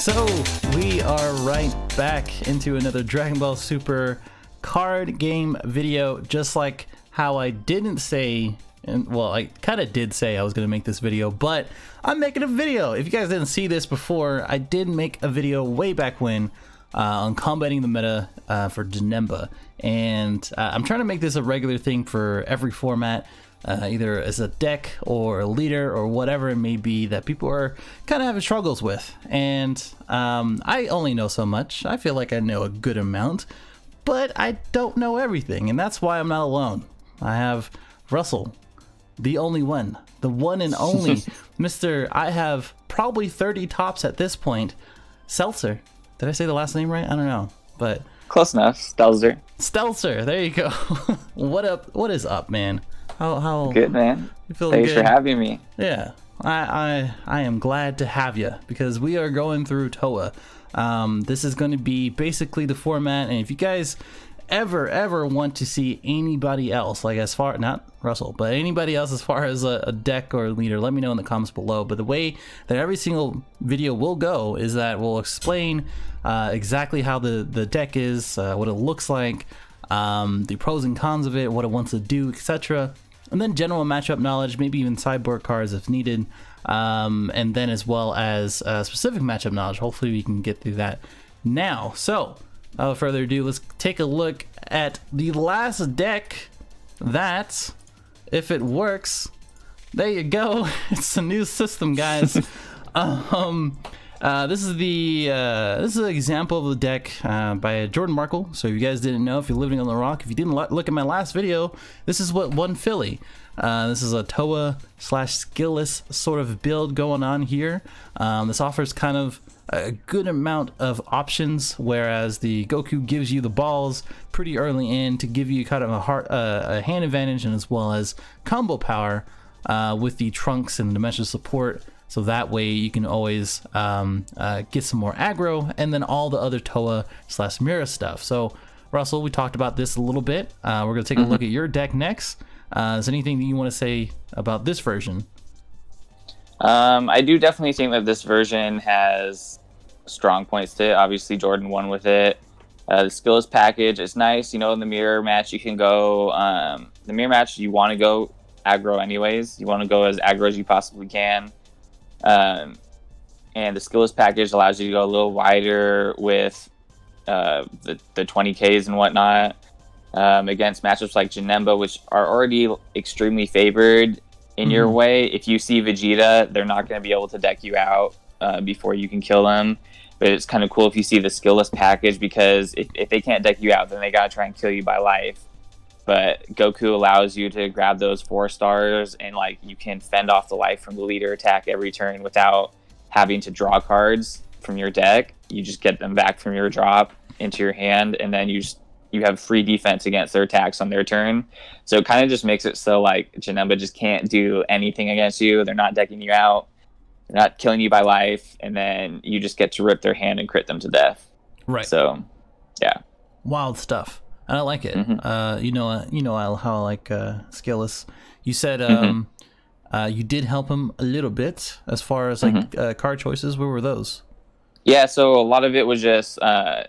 So we are right back into another Dragon Ball Super card game video, just like how I didn't say, and well, I kind of did say I was going to make this video, but I'm making a video. If you guys didn't see this before, I did make a video way back when on combating the meta for Janemba, and I'm trying to make this a regular thing for every format. Either as a deck or a leader or whatever it may be that people are kind of having struggles with. And I only know so much. I feel like I know a good amount, but I don't know everything, and that's why I'm not alone. I have Russell, the only one, the one and only Mr. I have probably 30 tops at this point, Stelzer. Did I say the last name right? I don't know, but close enough. Stelzer, there you go. What up? What is up, man? How good, man. You feeling Thanks good? for having me. Yeah, I am glad to have you, because we are going through Towa. This is going to be basically the format, and if you guys ever want to see anybody else, like as far, not Russell, but anybody else as far as a deck or a leader, let me know in the comments below. But the way that every single video will go is that we'll explain exactly how the deck is, what it looks like, the pros and cons of it, what it wants to do, etc. And then general matchup knowledge, maybe even sideboard cards if needed, and then as well as specific matchup knowledge. Hopefully we can get through that now. So without further ado, let's take a look at the last deck that, if it works, there you go. It's a new system, guys. This is an example of the deck by Jordan Markle. So if you guys didn't know, if you're living on the rock, if you didn't look at my last video, this is what won Philly. This is a Towa / skillless sort of build going on here. This offers kind of a good amount of options, whereas the Goku gives you the balls pretty early in to give you kind of a hand advantage, and as well as combo power with the Trunks and dimensional support. So that way you can always get some more aggro, and then all the other Towa / Mira stuff. So Russell, we talked about this a little bit. We're going to take a look at your deck next. Is there anything that you want to say about this version? I do definitely think that this version has strong points to it. Obviously, Jordan won with it. The skills package is nice. You know, in the mirror match, you can go... the mirror match, you want to go aggro anyways. You want to go as aggro as you possibly can. And the skills package allows you to go a little wider with the 20Ks and whatnot against matchups like Janemba, which are already extremely favored in your way. If you see Vegeta, they're not going to be able to deck you out before you can kill them. But it's kind of cool if you see the skillless package, because if they can't deck you out, then they got to try and kill you by life. But Goku allows you to grab those 4 stars, and like you can fend off the life from the leader attack every turn without having to draw cards from your deck. You just get them back from your drop into your hand, and then you have free defense against their attacks on their turn. So it kind of just makes it so like Janemba just can't do anything against you. They're not decking you out. They're not killing you by life, and then you just get to rip their hand and crit them to death. Right. So, yeah. Wild stuff. I like it. You know how I like skillless. You said you did help him a little bit as far as like card choices. Where were those? Yeah, so a lot of it was just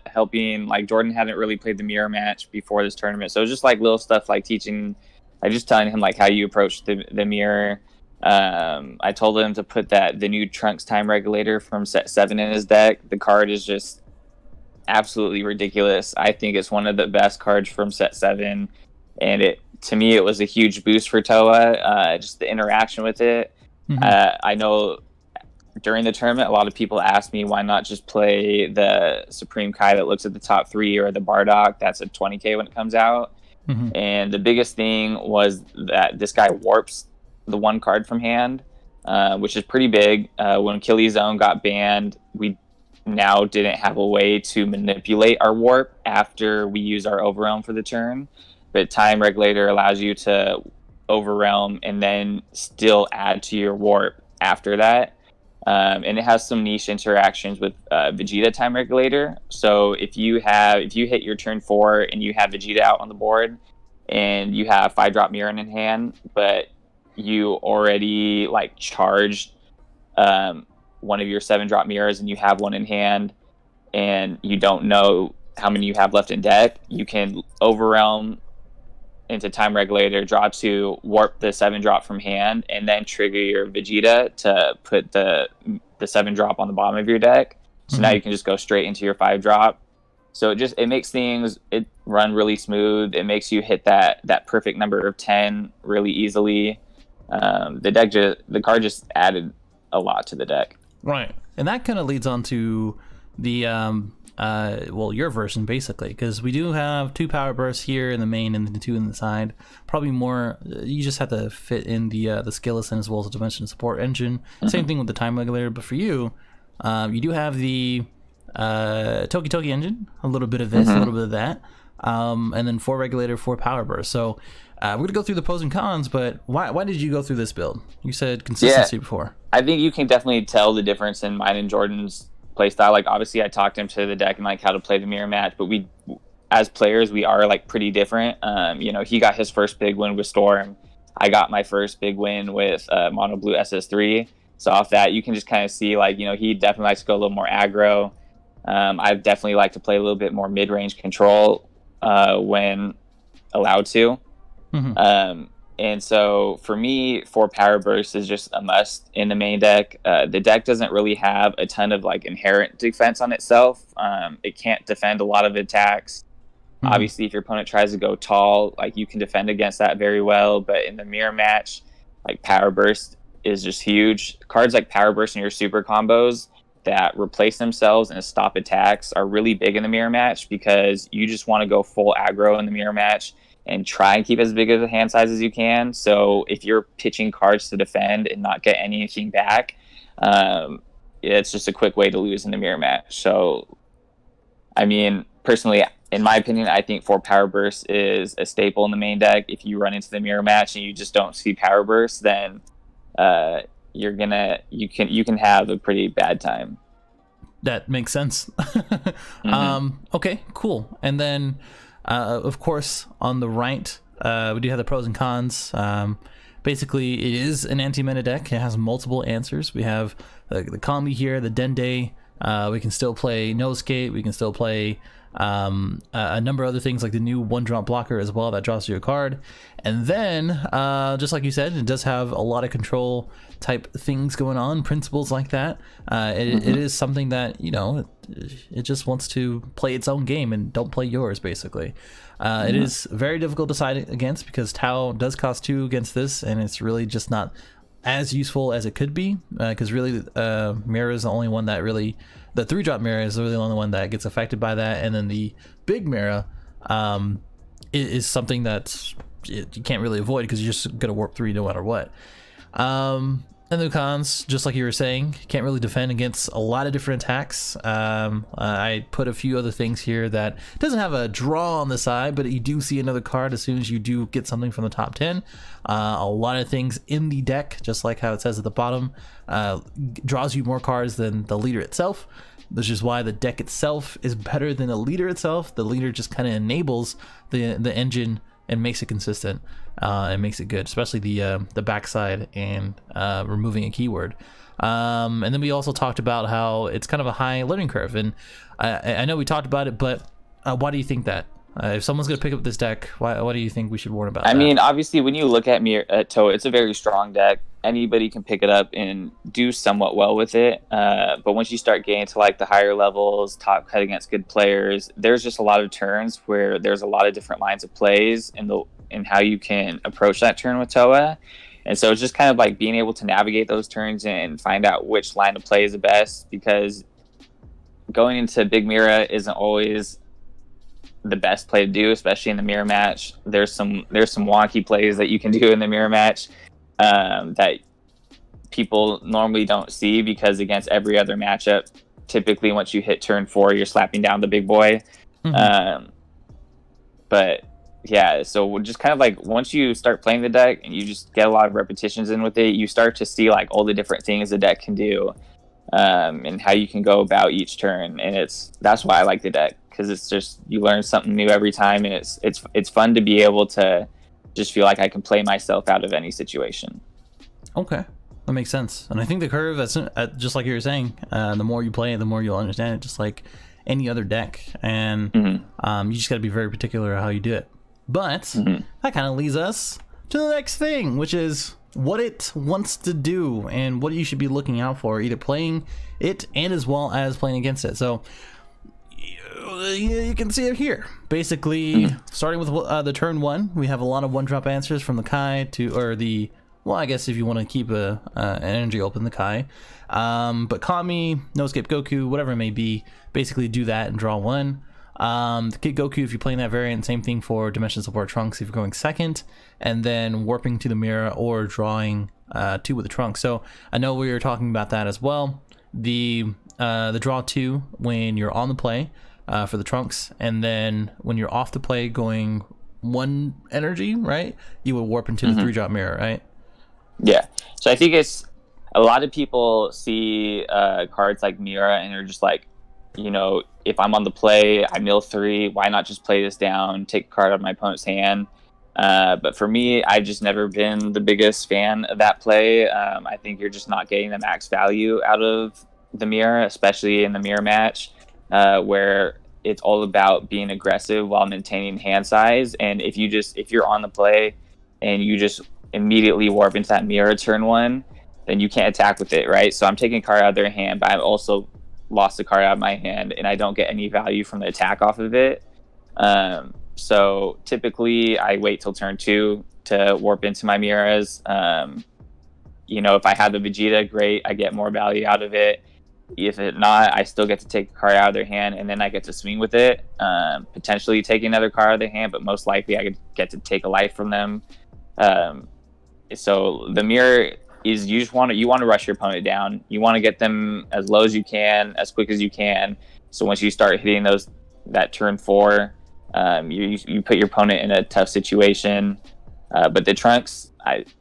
helping. Like Jordan hadn't really played the mirror match before this tournament, so it was just like little stuff like just telling him like how you approach the mirror. I told him to put the new Trunks time regulator from set 7 in his deck. The card is just absolutely ridiculous. I think it's one of the best cards from set 7, and to me it was a huge boost for Towa. Just the interaction with it. I know during the tournament a lot of people asked me why not just play the Supreme Kai that looks at the top 3, or the Bardock that's a 20k when it comes out. And the biggest thing was that this guy warps the 1 card from hand, which is pretty big. When Achilles Zone got banned, we now didn't have a way to manipulate our warp after we use our overwhelm for the turn, but time regulator allows you to overwhelm and then still add to your warp after that. And it has some niche interactions with Vegeta time regulator. So if you hit your turn 4 and you have Vegeta out on the board and you have 5-drop mirror in hand, but you already like charged one of your 7-drop mirrors and you have one in hand and you don't know how many you have left in deck, you can overwhelm into Time Regulator, draw 2, warp the 7-drop from hand, and then trigger your Vegeta to put the 7-drop on the bottom of your deck. So now you can just go straight into your 5-drop. So it makes things run really smooth. It makes you hit that perfect number of 10 really easily. The card just added a lot to the deck. Right, and that kind of leads on to the your version basically, because we do have 2 power bursts here in the main and the 2 in the side. Probably more. You just have to fit in the skeleton as well as the dimension support engine. Same thing with the time regulator, but for you, you do have the Toki Toki engine, a little bit of this, a little bit of that, and then 4 regulator, 4 power burst. So we're gonna go through the pros and cons, but why did you go through this build? You said consistency before. I think you can definitely tell the difference in mine and Jordan's play style. Like, obviously I talked him to the deck and like how to play the mirror match, but we as players we are like pretty different. He got his first big win with Storm. I got my first big win with Mono Blue SS3. So off that you can just kind of see like, he definitely likes to go a little more aggro. I definitely like to play a little bit more mid-range control when allowed to. And so for me, 4 power bursts is just a must in the main deck. The deck doesn't really have a ton of like inherent defense on itself. It can't defend a lot of attacks. Obviously, if your opponent tries to go tall, like you can defend against that very well. But in the mirror match, like power burst is just huge. Cards like power burst and your super combos that replace themselves and stop attacks are really big in the mirror match, because you just want to go full aggro in the mirror match and try and keep as big of a hand size as you can. So if you're pitching cards to defend and not get anything back, it's just a quick way to lose in the mirror match. So, I mean, personally, in my opinion, I think 4 power bursts is a staple in the main deck. If you run into the mirror match and you just don't see power bursts, then you can have a pretty bad time. That makes sense. Okay, cool. And then of course, on the right, we do have the pros and cons. Basically, it is an anti-meta deck. It has multiple answers. We have the Kami here, the Dende. We can still play No Escape. We can still play a number of other things like the new 1-drop blocker as well that draws you a card. And then, just like you said, it does have a lot of control type things going on, principles like that. It is something that, it just wants to play its own game and don't play yours, basically. It is very difficult to side against because Tau does cost 2 against this, and it's really just not as useful as it could be, because really Mirror is the only one that really, the 3-drop Mirror is really the only one that gets affected by that, and then the big Mirror is something that you can't really avoid because you're just gonna warp 3 no matter what. And the cons, just like you were saying, can't really defend against a lot of different attacks. I put a few other things here that doesn't have a draw on the side, but you do see another card as soon as you do get something from the top 10. A lot of things in the deck, just like how it says at the bottom, draws you more cards than the leader itself. Which is why the deck itself is better than the leader itself. The leader just kind of enables the engine and makes it consistent and makes it good, especially the backside and removing a keyword. And then we also talked about how it's kind of a high learning curve, and I know we talked about it, but why do you think that? If someone's going to pick up this deck, why do you think we should warn about that? I mean, obviously, when you look at Towa, it's a very strong deck. Anybody can pick it up and do somewhat well with it. But once you start getting to like the higher levels, top cut against good players, there's just a lot of turns where there's a lot of different lines of plays and how you can approach that turn with Towa. And so it's just kind of like being able to navigate those turns and find out which line of play is the best, because going into big mirror isn't always the best play to do, especially in the mirror match. There's some wonky plays that you can do in the mirror match that people normally don't see, because against every other matchup, typically once you hit turn 4, you're slapping down the big boy. But yeah, so we're just kind of like, once you start playing the deck and you just get a lot of repetitions in with it, you start to see like all the different things the deck can do, and how you can go about each turn. And that's why I like the deck, because it's just, you learn something new every time, and it's fun to be able to just feel like I can play myself out of any situation. Okay. That makes sense. And I think the curve, just like you were saying, the more you play it, the more you'll understand it, just like any other deck. And you just got to be very particular how you do it. But that kind of leads us to the next thing, which is what it wants to do and what you should be looking out for, either playing it and as well as playing against it. So you can see it here. Basically, starting with the turn 1, we have a lot of 1-drop answers from the Kai well, I guess if you want to keep an energy open, the Kai. But Kami, No Escape Goku, whatever it may be, basically do that and draw 1. The Kid Goku, if you're playing that variant, same thing for Dimension Support Trunks if you're going second, and then warping to the mirror or drawing 2 with the Trunks. So I know we were talking about that as well. The draw 2 when you're on the play for the Trunks, and then when you're off the play going 1 energy, right? You would warp into the 3-drop mirror, right? Yeah. So I think it's a lot of people see cards like Mira and they're just like, you know, if I'm on the play, I mill 3, why not just play this down, take a card out of my opponent's hand? But for me, I've just never been the biggest fan of that play. I think you're just not getting the max value out of the mirror, especially in the mirror match, where it's all about being aggressive while maintaining hand size. And if you're on the play and you just immediately warp into that mirror turn 1, then you can't attack with it, right? So I'm taking a card out of their hand, but I'm also lost a card out of my hand and I don't get any value from the attack off of it. So typically I wait till turn 2 to warp into my mirrors. You know, if I have the Vegeta, great, I get more value out of it. If it not, I still get to take a card out of their hand and then I get to swing with it, potentially take another card out of their hand, but most likely I could get to take a life from them. So the mirror is you want to rush your opponent down. You want to get them as low as you can, as quick as you can. So once you start hitting that turn 4, you put your opponent in a tough situation. But the Trunks,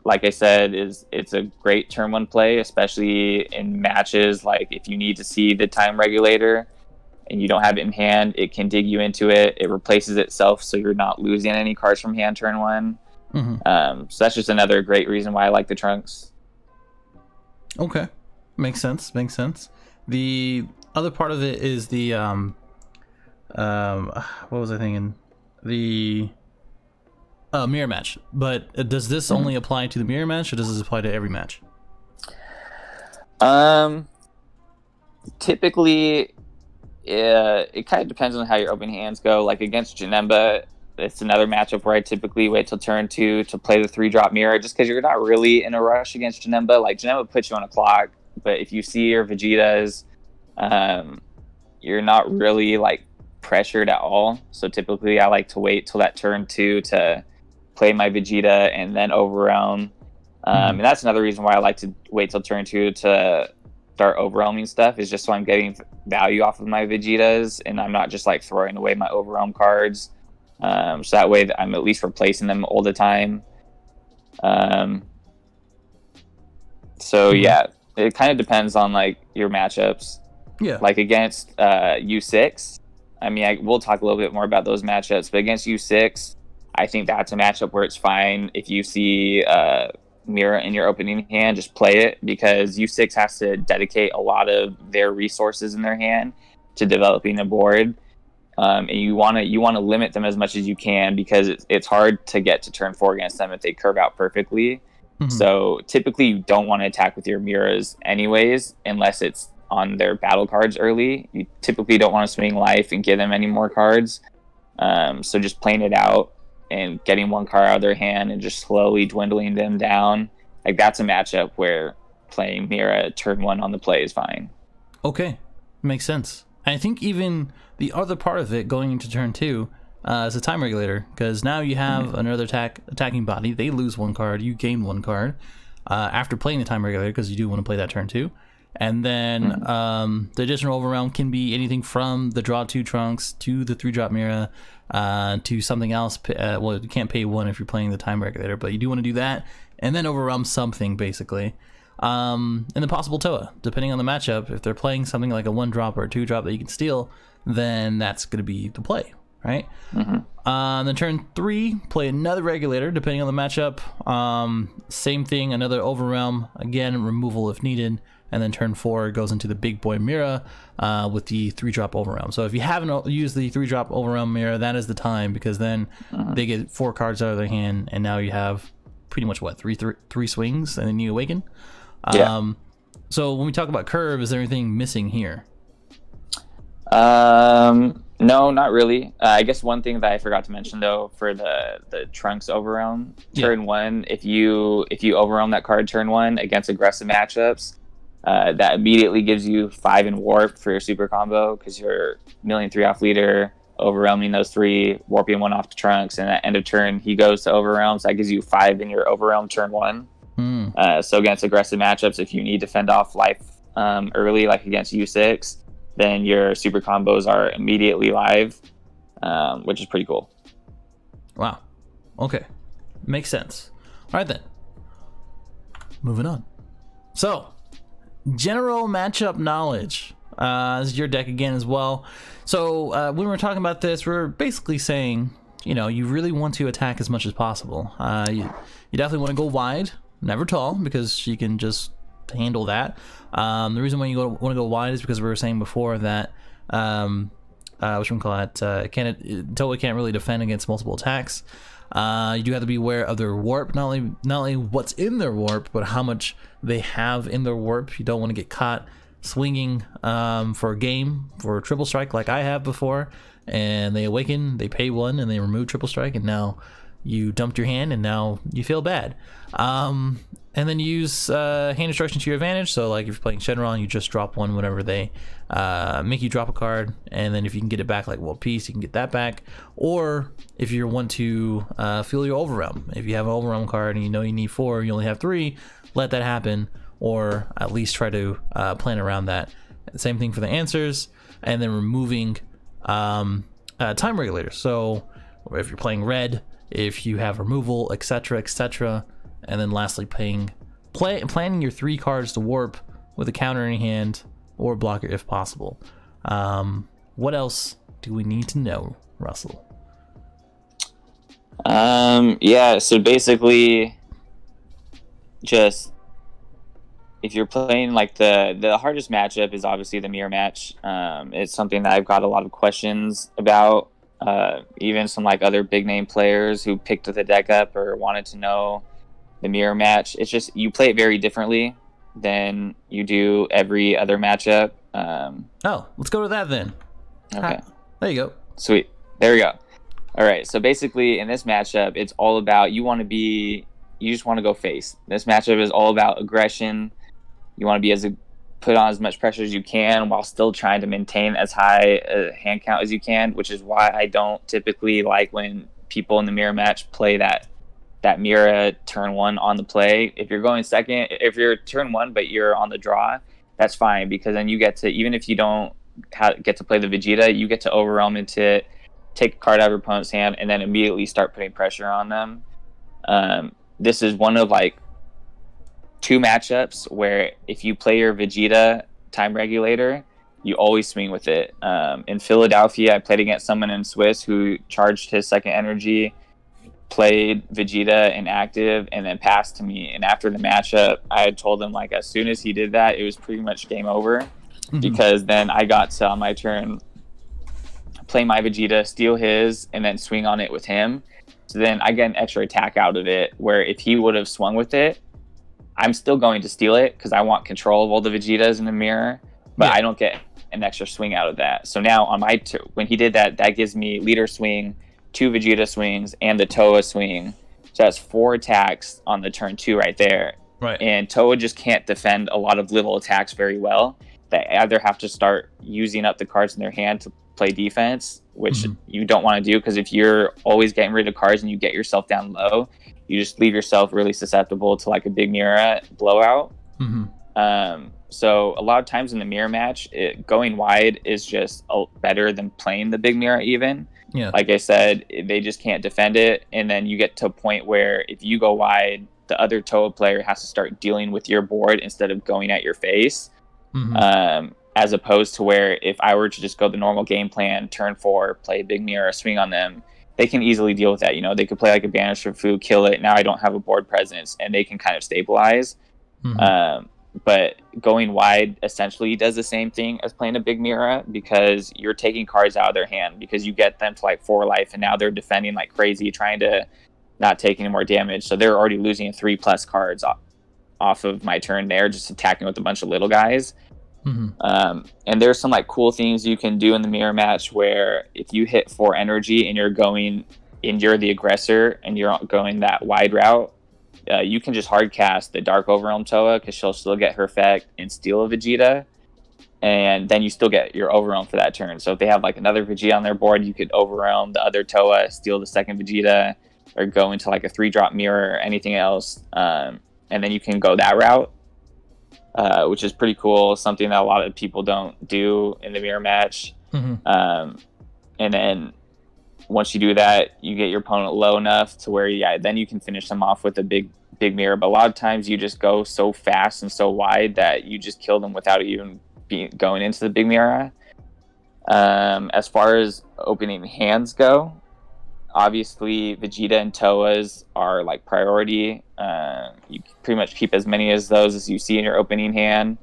like I said, it's a great turn 1 play, especially in matches. Like if you need to see the time regulator and you don't have it in hand, it can dig you into it. It replaces itself, so you're not losing any cards from hand turn 1. So that's just another great reason why I like the Trunks. Okay, makes sense. The other part of it is the what was I thinking? The mirror match. But does this only apply to the mirror match, or does this apply to every match? Typically, it kind of depends on how your open hands go. Like against Janemba, it's another matchup where I typically wait till turn 2 to play the 3-drop mirror, just because you're not really in a rush against Janemba. Like Janemba puts you on a clock, but if you see your Vegetas, you're not really like pressured at all. So typically I like to wait till that turn 2 to play my Vegeta and then overwhelm. And that's another reason why I like to wait till turn 2 to start overwhelming stuff, is just so I'm getting value off of my Vegetas and I'm not just like throwing away my overwhelm cards. So that way I'm at least replacing them all the time. So yeah, it kind of depends on like your matchups. Yeah. Like against U6, I mean, we'll talk a little bit more about those matchups, but against U6, I think that's a matchup where it's fine if you see Mira in your opening hand, just play it, because U6 has to dedicate a lot of their resources in their hand to developing a board. And you want to limit them as much as you can, because it's hard to get to turn 4 against them if they curve out perfectly. So typically you don't want to attack with your Miras anyways, unless it's on their battle cards early. You typically don't want to swing life and give them any more cards. So just playing it out and getting one card out of their hand and just slowly dwindling them down, like that's a matchup where playing Mira turn 1 on the play is fine. Okay, makes sense. I think even the other part of it going into turn 2 is a time regulator, because now you have another attacking body. They lose 1 card, you gain 1 card after playing the time regulator, because you do want to play that turn 2. And then the additional overwhelm can be anything from the draw 2 Trunks to the 3-drop Mira to something else. Well, you can't pay 1 if you're playing the time regulator, but you do want to do that and then overwhelm something basically. And the possible Towa, depending on the matchup. If they're playing something like a 1-drop or a 2-drop that you can steal, then that's going to be the play. right? Then turn 3, play another regulator depending on the matchup. Same thing, another overwhelm, again removal if needed. And then turn 4 goes into the big boy Mira with the 3-drop overwhelm. So if you haven't used the 3-drop overwhelm Mira, that is the time, because then they get 4 cards out of their hand, and now you have pretty much what, three swings, and then you awaken. So when we talk about curve, is there anything missing here? No, not really. I guess one thing that I forgot to mention though, for the Trunks overwhelm, turn 1, if you overwhelm that card turn 1 against aggressive matchups, that immediately gives you 5 in warp for your super combo, because you're milling 3 off leader, overwhelming those 3, warping 1 off to Trunks, and at end of turn he goes to overwhelm, so that gives you 5 in your overwhelm turn 1. So against aggressive matchups, if you need to fend off life early, like against U6, then your super combos are immediately live, which is pretty cool. Wow. Okay. Makes sense. All right, then. Moving on. So, general matchup knowledge. This is your deck again as well. So, when we're talking about this, we're basically saying, you really want to attack as much as possible. You definitely want to go wide, never tall, because you can just handle that. The reason why you want to go wide is because we were saying before that Towa can't really defend against multiple attacks. You do have to be aware of their warp, not only what's in their warp, but how much they have in their warp. You don't want to get caught swinging for a game for a triple strike like I have before, and they awaken, they pay 1, and they remove triple strike, and now you dumped your hand and now you feel bad. And then you use hand destruction to your advantage. So like if you're playing Shenron, you just drop 1 whenever they make you drop a card, and then if you can get it back like World Peace, you can get that back. Or if you want to feel your overwhelm, if you have an overwhelm card and you need 4, you only have 3, let that happen, or at least try to plan around that. Same thing for the answers, and then removing time regulators. So if you're playing red, if you have removal, etc., etc. And then lastly, planning your 3 cards to warp with a counter in your hand or blocker if possible. What else do we need to know, Russell? So basically, just if you're playing like the hardest matchup is obviously the mirror match. It's something that I've got a lot of questions about. Even some like other big name players who picked the deck up or wanted to know the mirror match. It's just you play it very differently than you do every other matchup. Let's go to that then. Okay. There you go. Sweet. There we go. All right. So basically, in this matchup, it's all about you just want to go face. This matchup is all about aggression. You want to be put on as much pressure as you can while still trying to maintain as high a hand count as you can, which is why I don't typically like when people in the mirror match play that Mira turn 1 on the play. If you're going second, if you're turn 1 but you're on the draw, that's fine, because then you get to, even if you don't get to play the Vegeta, you get to overwhelm into it, take a card out of your opponent's hand, and then immediately start putting pressure on them. This is one of like 2 matchups where if you play your Vegeta time regulator, you always swing with it. In Philadelphia, I played against someone in Swiss who charged his second energy, played Vegeta in active, and then passed to me. And after the matchup, I had told him, like, as soon as he did that, it was pretty much game over. Because then I got to, on my turn, play my Vegeta, steal his, and then swing on it with him. So then I get an extra attack out of it, where if he would have swung with it, I'm still going to steal it because I want control of all the Vegetas in the mirror, but I don't get an extra swing out of that. So now on my when he did that, that gives me leader swing, 2 Vegeta swings, and the Towa swing. So that's 4 attacks on the turn 2 right there. Right. And Towa just can't defend a lot of little attacks very well. They either have to start using up the cards in their hand to play defense, which you don't want to do, because if you're always getting rid of cards and you get yourself down low, you just leave yourself really susceptible to like a big mirror blowout. So a lot of times in the mirror match, going wide is just better than playing the big mirror even. Yeah. Like I said, they just can't defend it. And then you get to a point where if you go wide, the other Towa player has to start dealing with your board instead of going at your face. as opposed to where if I were to just go the normal game plan, turn 4, play big mirror, swing on them, they can easily deal with that. You know, they could play like a banish for food, kill it. Now I don't have a board presence, and they can kind of stabilize. But going wide essentially does the same thing as playing a big mirror, because you're taking cards out of their hand because you get them to like 4 life, and now they're defending like crazy, trying to not take any more damage. So they're already losing 3+ cards off of my turn there, just attacking with a bunch of little guys. And there's some like cool things you can do in the mirror match where if you hit 4 energy and you're the aggressor and you're going that wide route, you can just hard cast the Dark Overwhelm Towa, because she'll still get her effect and steal a Vegeta, and then you still get your Overwhelm for that turn. So if they have like another Vegeta on their board, you could Overwhelm the other Towa, steal the second Vegeta, or go into like a 3-drop mirror or anything else, and then you can go that route, which is pretty cool. Something that a lot of people don't do in the mirror match. And then once you do that, you get your opponent low enough to where, then you can finish them off with a big mirror. But a lot of times you just go so fast and so wide that you just kill them without even going into the big mirror. As far as opening hands go, obviously Vegeta and Towas are like priority. You pretty much keep as many as those as you see in your opening hand.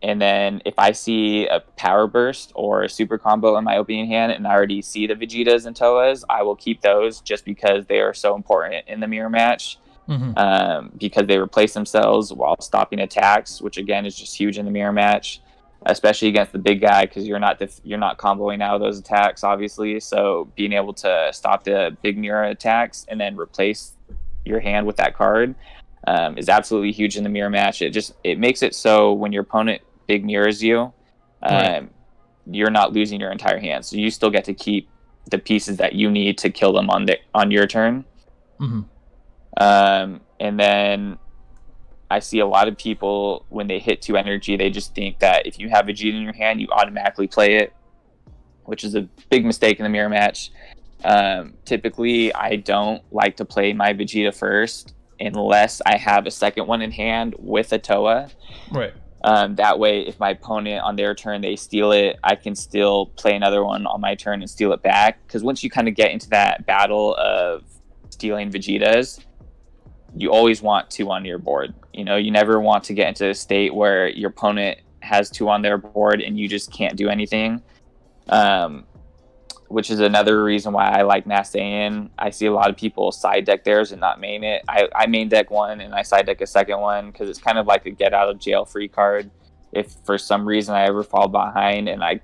And then if I see a power burst or a super combo in my opening hand and I already see the Vegetas and Towas, I will keep those just because they are so important in the mirror match. Because they replace themselves while stopping attacks, which again is just huge in the mirror match, especially against the big guy, because you're not comboing out of those attacks, obviously. So being able to stop the big mirror attacks and then replace your hand with that card is absolutely huge in the mirror match. It makes it so when your opponent big mirrors you, you're not losing your entire hand, so you still get to keep the pieces that you need to kill them on your turn. And then I see a lot of people, when they hit 2 energy, they just think that if you have Vegeta in your hand, you automatically play it, which is a big mistake in the mirror match. Typically, I don't like to play my Vegeta first unless I have a second one in hand with a Towa. That way, if my opponent on their turn, they steal it, I can still play another one on my turn and steal it back. Because once you kind of get into that battle of stealing Vegetas, you always want 2 on your board. You know, you never want to get into a state where your opponent has 2 on their board and you just can't do anything. Which is another reason why I like Mass Saiyan. I see a lot of people side deck theirs and not main it. I main deck one and I side deck a second one because it's kind of like a get out of jail free card. If for some reason I ever fall behind and I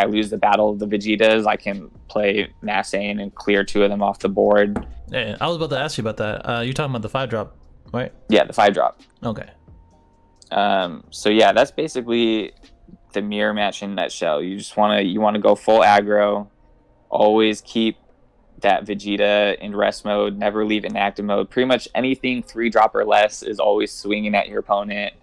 lose the battle of the Vegetas, I can play Mass Saiyan and clear 2 of them off the board. Yeah, I was about to ask you about that. You're talking about the 5-drop, right? Yeah, the 5-drop. Okay. So yeah, that's basically the mirror match in a nutshell. You want to go full aggro. Always keep that Vegeta in rest mode. Never leave it in active mode. Pretty much anything 3-drop or less is always swinging at your opponent.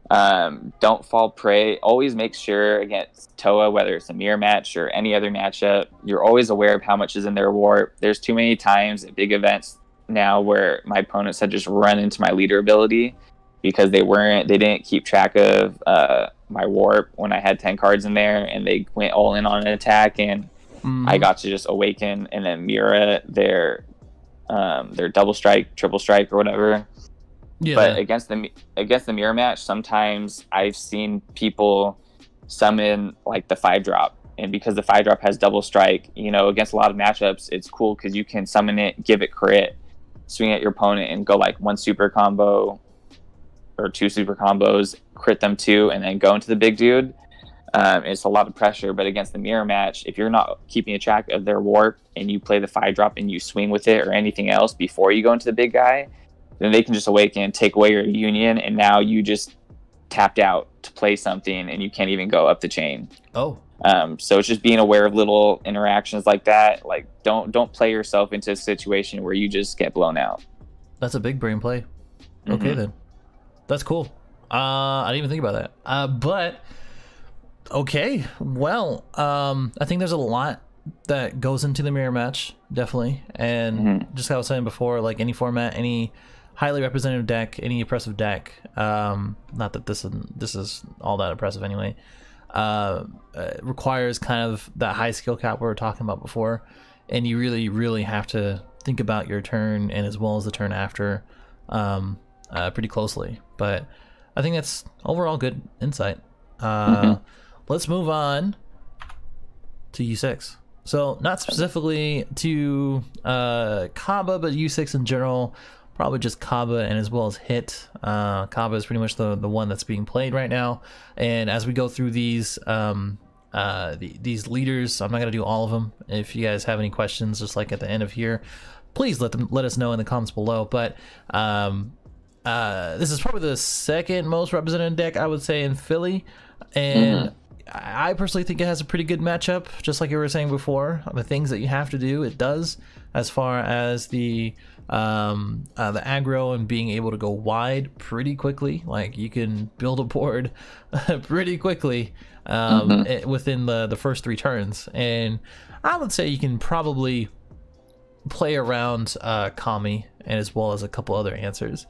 Don't fall prey. Always make sure against Towa, whether it's a mirror match or any other matchup, you're always aware of how much is in their warp. There's too many times at big events now where my opponents had just run into my leader ability because they didn't keep track of my warp when I had 10 cards in there, and they went all in on an attack, and I got to just awaken and then mirror their double strike, triple strike, or whatever. Yeah. But against the mirror match, sometimes I've seen people summon like the 5-drop, and because the 5-drop has double strike, you know, against a lot of matchups, it's cool because you can summon it, give it crit, swing at your opponent, and go like 1 super combo or 2 super combos, crit them 2, and then go into the big dude. It's a lot of pressure, but against the mirror match, if you're not keeping a track of their warp and you play the 5-drop and you swing with it or anything else before you go into the big guy, then they can just awaken, take away your union, and now you just tapped out to play something and you can't even go up the chain. Oh. So it's just being aware of little interactions like that. Like don't play yourself into a situation where you just get blown out. That's a big brain play. Okay, then. That's cool. I didn't even think about that. But okay, well, I think there's a lot that goes into the mirror match, definitely. And just like I was saying before, like any format, any highly representative deck, any oppressive deck. Not that this is all that oppressive anyway. Requires kind of that high skill cap we were talking about before, and you really have to think about your turn and as well as the turn after pretty closely. But I think that's overall good insight. Let's move on to U6. So not specifically to Kaba, but U6 in general. Probably just Kaba and as well as Hit. Kaba is pretty much the one that's being played right now. And as we go through these leaders, I'm not gonna do all of them. If you guys have any questions, just like at the end of here, please let us know in the comments below. But this is probably the second most represented deck, I would say, in Philly, and I personally think it has a pretty good matchup. Just like you were saying before, the things that you have to do, it does, as far as the aggro and being able to go wide pretty quickly. Like, you can build a board pretty quickly within the first 3 turns, and I would say you can probably play around Kami and as well as a couple other answers.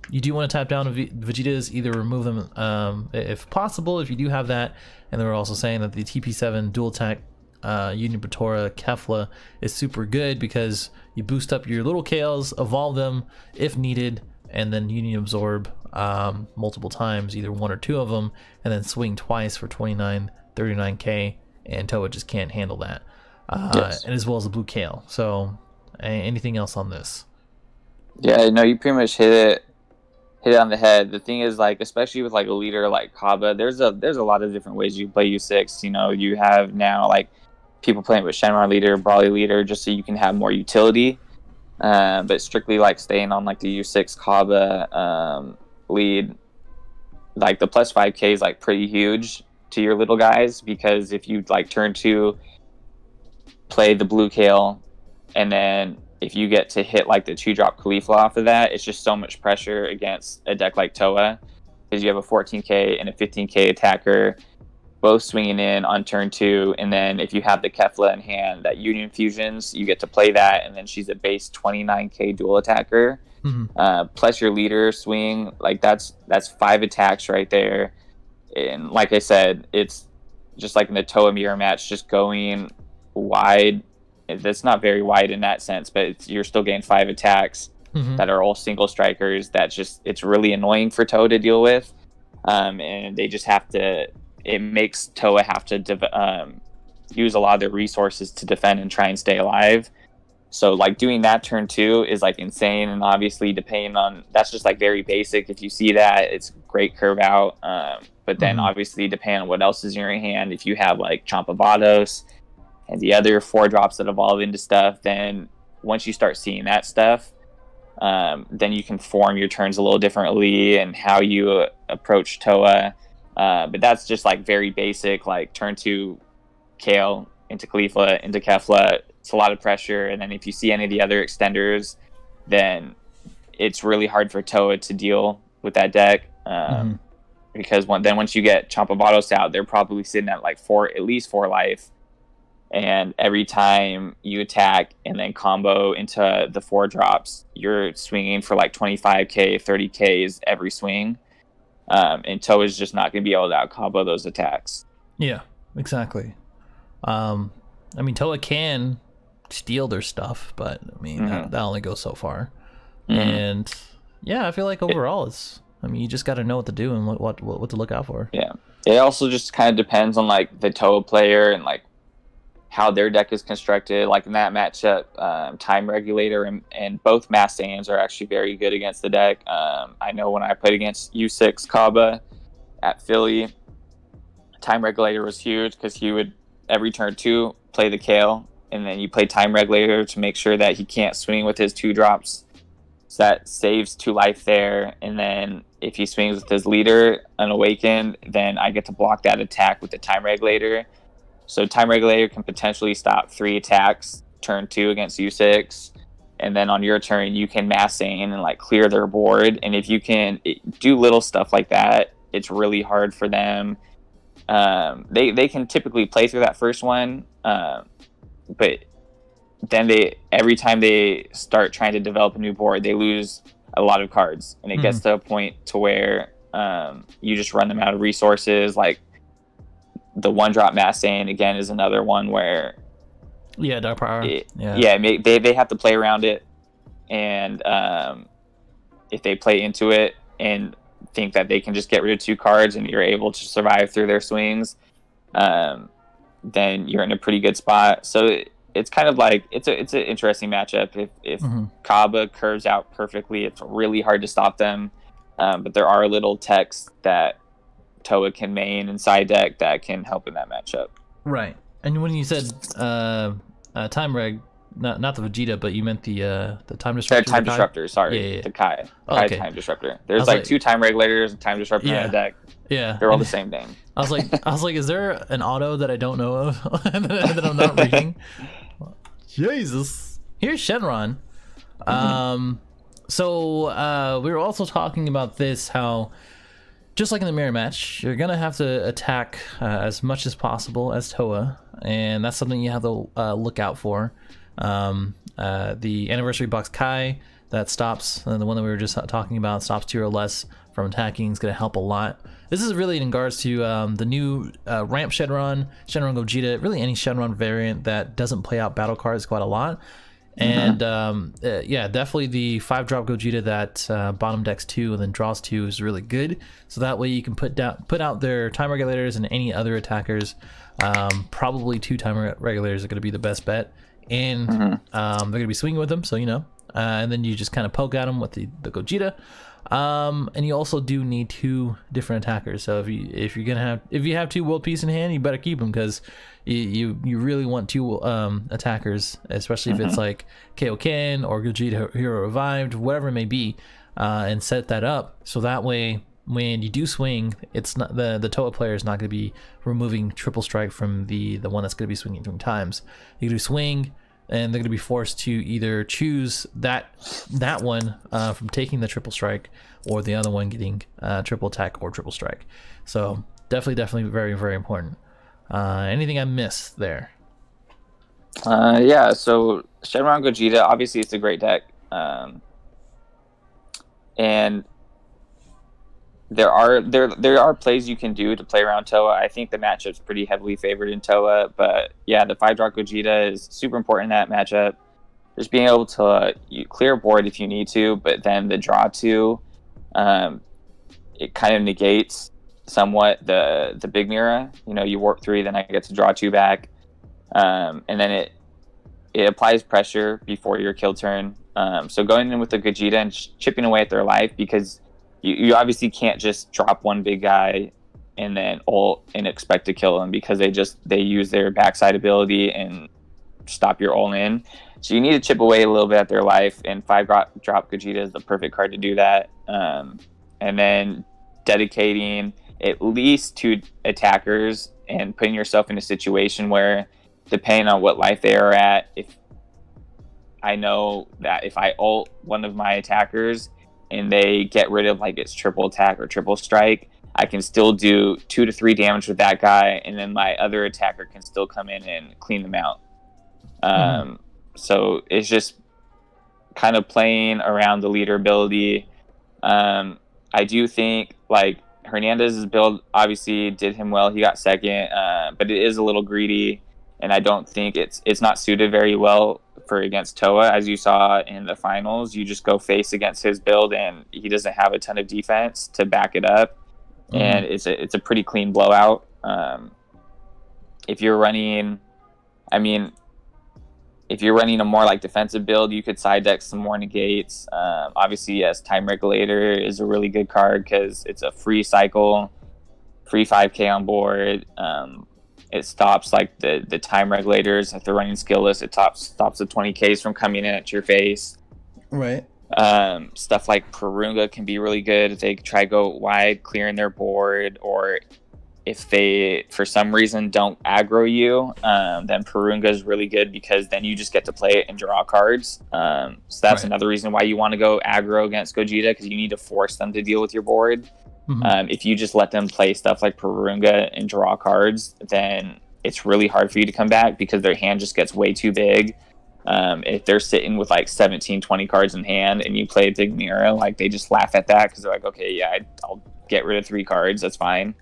You do want to tap down Vegeta's, either remove them if possible, if you do have that. And they were also saying that the TP7 dual attack Union Batora Kefla is super good because you boost up your little Kales, evolve them if needed, and then Union Absorb multiple times, either 1 or 2 of them, and then swing twice for 29, 39k, and Towa just can't handle that. Yes. And as well as a blue Kale. So anything else on this? Yeah, no, you pretty much hit it on the head. The thing is, like, especially with like a leader like Kaba, there's a lot of different ways you play U6. You know, you have now like people playing with Shenron leader, Brawly leader, just so you can have more utility. But strictly like staying on like the U6 Kaba lead, like the plus 5k is like pretty huge to your little guys, because if you like turn 2, play the blue Kale, and then if you get to hit like the 2-drop Khalifa off of that, it's just so much pressure against a deck like Towa, because you have a 14k and a 15k attacker both swinging in on turn 2, and then if you have the Kefla in hand, that Union Fusions, you get to play that, and then she's a base 29k dual attacker, plus your leader swing, like that's 5 attacks right there. And like I said, it's just like in the Towa mirror match, just going wide. That's not very wide in that sense, but you're still getting 5 attacks that are all single strikers. It's really annoying for Towa to deal with, and they just have to. It makes Towa have to use a lot of their resources to defend and try and stay alive. So like doing that turn 2 is like insane, and obviously depending on, that's just like very basic. If you see that, it's great curve out. But then obviously depending on what else is in your hand, if you have like Champavados and the other 4-drops that evolve into stuff, then once you start seeing that stuff, then you can form your turns a little differently and how you approach Towa. But that's just like very basic, like turn 2 Kale into Khalifa into Kefla. It's a lot of pressure, and then if you see any of the other extenders, then it's really hard for Towa to deal with that deck, because once you get Champavados out, they're probably sitting at like at least 4 life. And every time you attack and then combo into the 4-drops, you're swinging for like 25k, 30ks every swing. And Towa is just not going to be able to out-combo those attacks. Yeah, exactly. I mean, Towa can steal their stuff, but I mean, that only goes so far. And yeah, I feel like overall you just got to know what to do and what to look out for. Yeah. It also just kind of depends on like the Towa player and like how their deck is constructed. Like in that matchup, Time Regulator and both Mass Sands are actually very good against the deck. I know when I played against U6 Kaba at Philly, Time Regulator was huge because he would every turn 2 play the Kale, and then you play Time Regulator to make sure that he can't swing with his 2-drops. So that saves 2 life there, and then if he swings with his leader unawakened, then I get to block that attack with the Time Regulator. So Time Regulator can potentially stop 3 attacks turn 2 against U6, and then on your turn you can Mass Sane and like clear their board. And if you can do little stuff like that, it's really hard for them. They can typically play through that first one, but then every time they start trying to develop a new board, they lose a lot of cards, and it gets to a point to where you just run them out of resources. Like the 1-drop Massane again is another one where Dark Power. They have to play around it, and if they play into it and think that they can just get rid of 2 cards and you're able to survive through their swings, then you're in a pretty good spot. So it's kind of like it's an interesting matchup. If Kaba curves out perfectly, it's really hard to stop them. But there are little techs that Towa can main and side deck that can help in that matchup. Right. And when you said time reg, not the Vegeta, but you meant the time disruptor. Time disruptor. Sorry, the Kai. Kai time disruptor. There's like 2 time regulators and time disruptor in a deck. Yeah, they're all the same thing. I was like, is there an auto that I don't know of that I'm not reading? Jesus. Here's Shenron. So we were also talking about this, how just like in the mirror match, you're gonna have to attack as much as possible as Towa, and that's something you have to look out for. The anniversary box Kai that stops, the one that we were just talking about, stops 2 or less from attacking, is going to help a lot. This is really in regards to the new ramp Shenron Gogeta, really any Shenron variant that doesn't play out battle cards quite a lot. And definitely the 5-drop Gogeta that bottom decks 2 and then draws 2 is really good. So that way you can put out their time regulators and any other attackers. Probably 2 time regulators are going to be the best bet, and they're going to be swinging with them, so and then you just kind of poke at them with the Gogeta. And you also do need 2 different attackers. So if you have 2 world peace in hand, you better keep them, because you really want 2 attackers, especially if it's like Kaioken or Gogeta Hero Revived, whatever it may be, and set that up so that way when you do swing, it's not the Towa player is not going to be removing triple strike from the one that's going to be swinging 3 times. You do swing, and they're going to be forced to either choose that one from taking the triple strike, or the other one getting triple attack or triple strike. So definitely very, very important. Anything I missed there? So Shenron Gogeta, obviously it's a great deck, and there are plays you can do to play around Towa. I think the matchup's pretty heavily favored in Towa, but yeah, the 5-drop Gogeta is super important in that matchup. Just being able to you clear a board if you need to, but then the draw 2, it kind of negates somewhat the big mirror. You warp 3, then I get to draw 2 back, and then it applies pressure before your kill turn. So going in with the Gogeta and chipping away at their life, because you obviously can't just drop one big guy and then ult and expect to kill them, because they use their backside ability and stop your ult in. So you need to chip away a little bit at their life, and 5-drop Gogeta is the perfect card to do that. And then dedicating at least 2 attackers and putting yourself in a situation where, depending on what life they are at, if I know that if I ult one of my attackers and they get rid of like its triple attack or triple strike, I can still do 2 to 3 damage with that guy, and then my other attacker can still come in and clean them out. So it's just kind of playing around the leader ability. I do think like Hernandez's build obviously did him well. He got second, but it is a little greedy, and I don't think it's not suited very well for against Towa. As you saw in the finals, you just go face against his build, and he doesn't have a ton of defense to back it up, and it's a pretty clean blowout. If you're running, if you're running a more like defensive build, you could side deck some more negates. Obviously, yes, Time Regulator is a really good card because it's a free cycle, free 5k on board. It stops like the time regulators. If they're running skillless, it stops the 20ks from coming in at your face. Right. Stuff like Purunga can be really good if they try to go wide, clearing their board, or if they for some reason don't aggro you, then Purunga is really good because then you just get to play it and draw cards. So that's another reason why you want to go aggro against Gogeta, because you need to force them to deal with your board. If you just let them play stuff like Purunga and draw cards, then it's really hard for you to come back because their hand just gets way too big. If they're sitting with like 17, 20 cards in hand and you play a big mirror, like they just laugh at that because they're like, okay, yeah, I'll get rid of 3 cards. That's fine.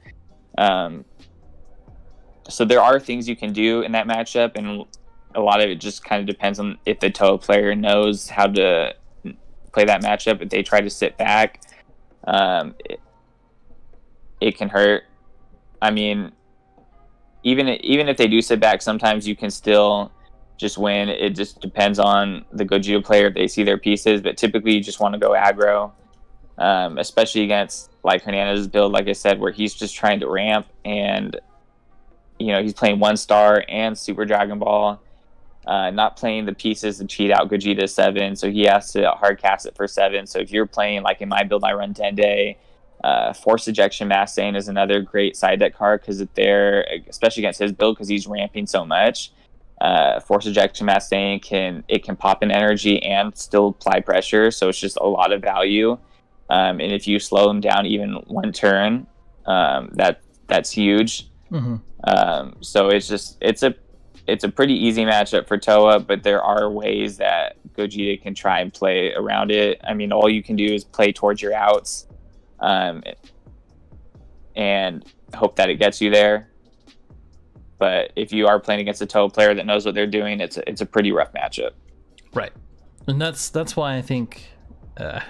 So there are things you can do in that matchup, and a lot of it just kind of depends on if the Towa player knows how to play that matchup. If they try to sit back, it can hurt. I mean, even if they do sit back, sometimes you can still just win. It just depends on the Gogeta player if they see their pieces, but typically you just want to go aggro, especially against like Hernandez's build, like I said, where he's just trying to ramp, and he's playing 1-star and Super Dragon Ball, not playing the pieces to cheat out Gogeta 7, so he has to hard cast it for 7. So if you're playing, like in my build, I run Dende. Force Ejection Mastane is another great side deck card because they're, especially against his build, because he's ramping so much. Force Ejection Mastane can pop in energy and still apply pressure, so it's just a lot of value. And if you slow him down even 1 turn, that's huge. Mm-hmm. So it's a pretty easy matchup for Towa, but there are ways that Gogeta can try and play around it. I mean, all you can do is play towards your outs, and hope that it gets you there. But if you are playing against a Towa player that knows what they're doing, it's a pretty rough matchup. Right, and that's why I think when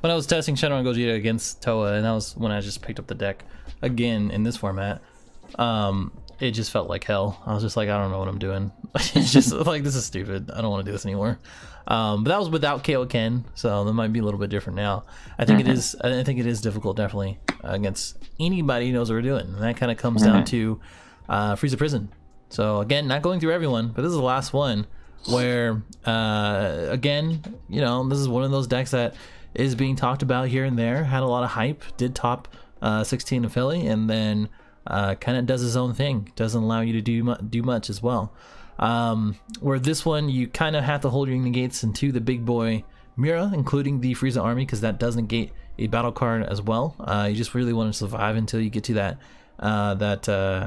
I was testing Shenron Gogeta against Towa, and that was when I just picked up the deck again in this format, it just felt like hell. I was just like, I don't know what I'm doing. It's just like, this is stupid. I don't want to do this anymore. But that was without KO Ken, so that might be a little bit different now. I think it is. I think it is difficult, definitely, against anybody who knows what we're doing. And that kind of comes down to Frieza Prison. So again, not going through everyone, but this is the last one where, again, this is one of those decks that is being talked about here and there. Had a lot of hype. Did top 16 in Philly, and then kind of does his own thing. Doesn't allow you to do much as well. Where this one, you kind of have to hold your negates into the big boy Mira, including the Frieza army, because that does negate a battle card as well. You just really want to survive until you get to that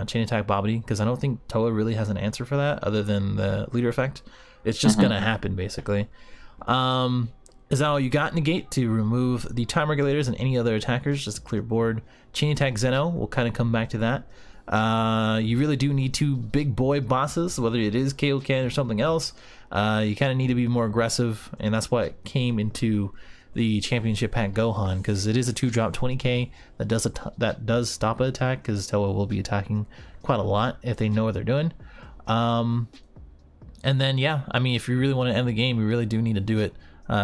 chain attack Babidi, because I don't think Towa really has an answer for that other than the leader effect. It's just gonna happen, basically. Is that all you got? Negate to remove the time regulators and any other attackers, just a clear board. Chain attack Zeno, we'll kind of come back to that. You really do need 2 big boy bosses, whether it is Kaioken or something else. You kind of need to be more aggressive, and that's why it came into the championship pack Gohan, because it is a 2-drop 20k that does stop an attack, because Towa will be attacking quite a lot if they know what they're doing. And then yeah, I mean, if you really want to end the game, you really do need to do it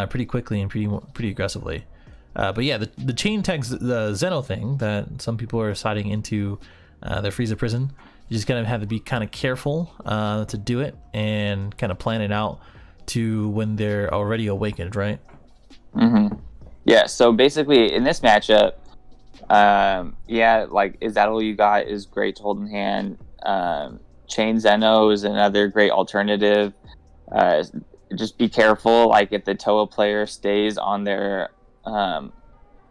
pretty quickly and pretty aggressively. But yeah, the chain attack, the Zeno thing that some people are siding into their Frieza Prison, you just gotta have to be kind of careful to do it and kind of plan it out to when they're already awakened, right? Yeah, so basically in this matchup, like, is that all you got is great to hold in hand. Chain Zeno is another great alternative. Just be careful, like if the Towa player stays on their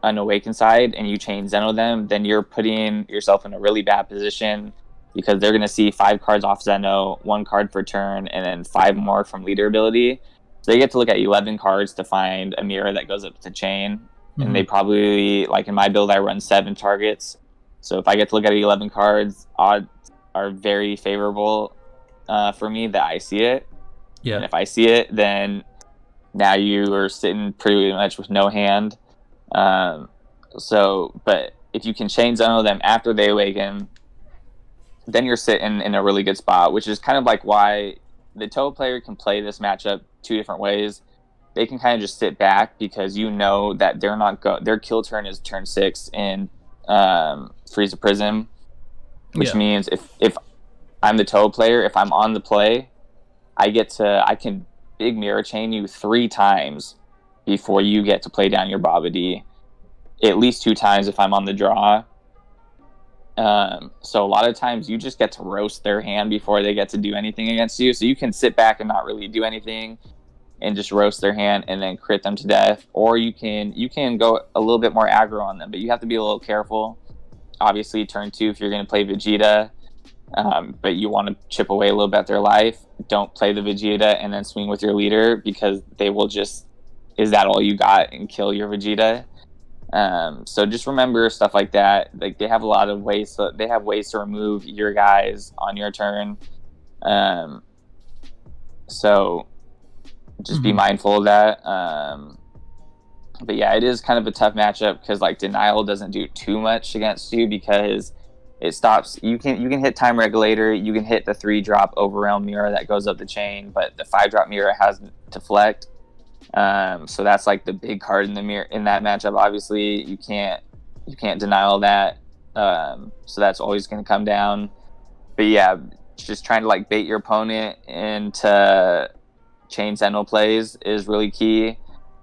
unawakened side and you chain Zeno them, then you're putting yourself in a really bad position, because they're going to see 5 cards off Zeno, 1 card per turn, and then 5 more from leader ability. So they get to look at 11 cards to find a mirror that goes up to chain. And they probably, like in my build, I run 7 targets. So if I get to look at 11 cards, odds are very favorable for me that I see it. Yeah. And if I see it, then now you are sitting pretty much with no hand. But if you can chain Zeno them after they awaken, then you're sitting in a really good spot, which is kind of like why the Towa player can play this matchup 2 different ways. They can kind of just sit back, because that they're not their kill turn is turn 6 in Frieza Prism, which means if I'm the Towa player, if I'm on the play, I can big mirror chain you 3 times before you get to play down your Babidi, at least 2 times if I'm on the draw. So a lot of times you just get to roast their hand before they get to do anything against you. So you can sit back and not really do anything and just roast their hand and then crit them to death. Or you can go a little bit more aggro on them, but you have to be a little careful. Obviously, turn 2, if you're going to play Vegeta, but you want to chip away a little bit at their life, don't play the Vegeta and then swing with your leader, because they will just, is that all you got, and kill your Vegeta. So just remember stuff like that. Like, they have a lot of ways. They have ways to remove your guys on your turn. So just be mindful of that. But yeah, it is kind of a tough matchup, because like denial doesn't do too much against you, because it stops. You can hit time regulator. You can hit the 3-drop overwhelm mirror that goes up the chain, but the 5-drop mirror has deflect. So that's like the big card in the mirror in that matchup. Obviously, you can't denial that. So that's always going to come down. But yeah, just trying to like bait your opponent into chain Zeno plays is really key.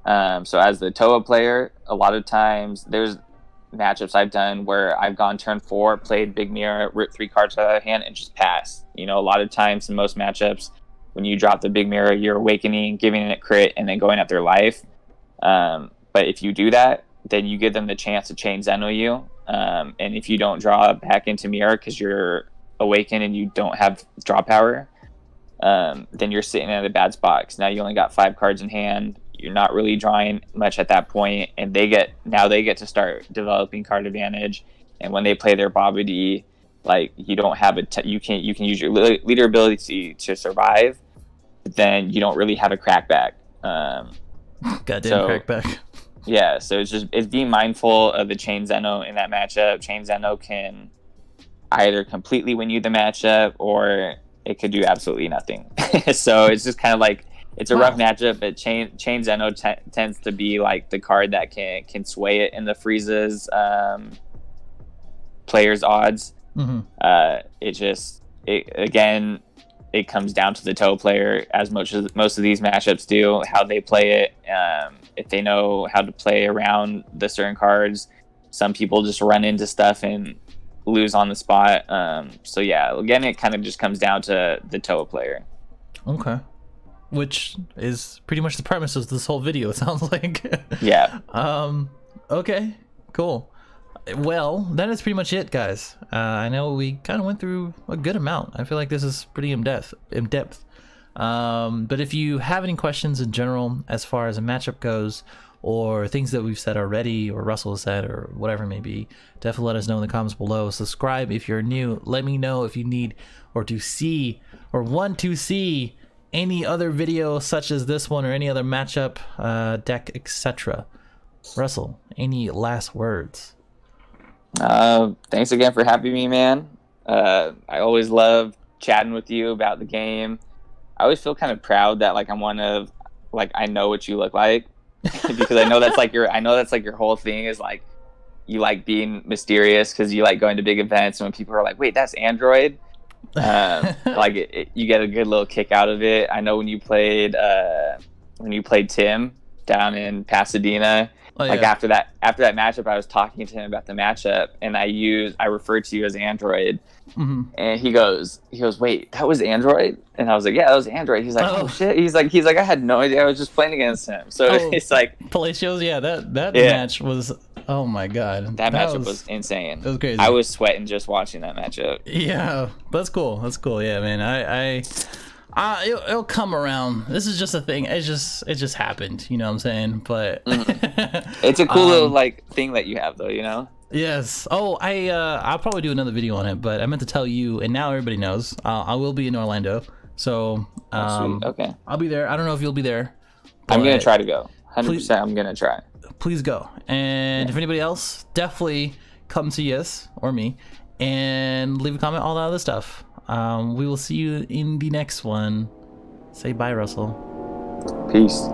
So as the Towa player, a lot of times there's matchups I've done where I've gone turn 4, played big mirror, ripped 3 cards out of hand, and just pass. You know, a lot of times in most matchups, when you drop the big mirror, you're awakening, giving it crit, and then going at their life. But if you do that, then you give them the chance to chain Zeno you. And if you don't draw back into mirror because you're awakened and you don't have draw power, then you're sitting at a bad spot, because now you only got 5 cards in hand. You're not really drawing much at that point, and they get to start developing card advantage. And when they play their Babidi, like, you don't have you can use your leader ability to survive, but then you don't really have a crackback. Goddamn crackback. Yeah, so it's being mindful of the chain Zeno in that matchup. Chain Zeno can either completely win you the matchup, or it could do absolutely nothing. So it's just kind of like, it's a rough matchup, but chain Zeno tends to be like the card that can sway it in the freezes players' odds. It comes down to the toe player, as most of these matchups do, how they play it. If they know how to play around the certain cards, some people just run into stuff and lose on the spot. So yeah, again, it kind of just comes down to the Towa player. Okay. Which is pretty much the premise of this whole video, it sounds like. Yeah. Okay, cool. Well, that is pretty much it, guys. I know we kind of went through a good amount. I feel like this is pretty in depth. But if you have any questions in general as far as a matchup goes, or things that we've said already, or Russell has said, or whatever it may be, definitely let us know in the comments below. Subscribe if you're new. Let me know if you need or to see or want to see any other video such as this one, or any other matchup, deck, etc. Russell, any last words? Thanks again for having me, man. I always love chatting with you about the game. I always feel kind of proud that like I'm one of, like, I know what you look like. Because I know that's like your whole thing is like, you like being mysterious because you like going to big events, and when people are like, wait, that's Android, like you get a good little kick out of it. I know when you played Tim down in Pasadena, after that matchup, I was talking to him about the matchup, and I referred to you as Android, and he goes, wait, that was Android? And I was like, yeah, that was Android. He's like, oh shit. He's like, I had no idea. I was just playing against him. So it's like Palacios. Yeah, that match was, oh my god, that matchup was insane. That was crazy. I was sweating just watching that matchup. Yeah, that's cool. Yeah, man. It'll come around. This is just a thing. It just happened. You know what I'm saying? But it's a cool little like thing that you have, though. You know. Yes. Oh, I'll probably do another video on it, but I meant to tell you, and now everybody knows. I will be in Orlando, so okay. I'll be there. I don't know if you'll be there. I'm gonna try to go. 100%. I'm gonna try. Please go. And if anybody else, definitely come see us or me, and leave a comment, all that other stuff. We will see you in the next one. Say bye, Russell. Peace.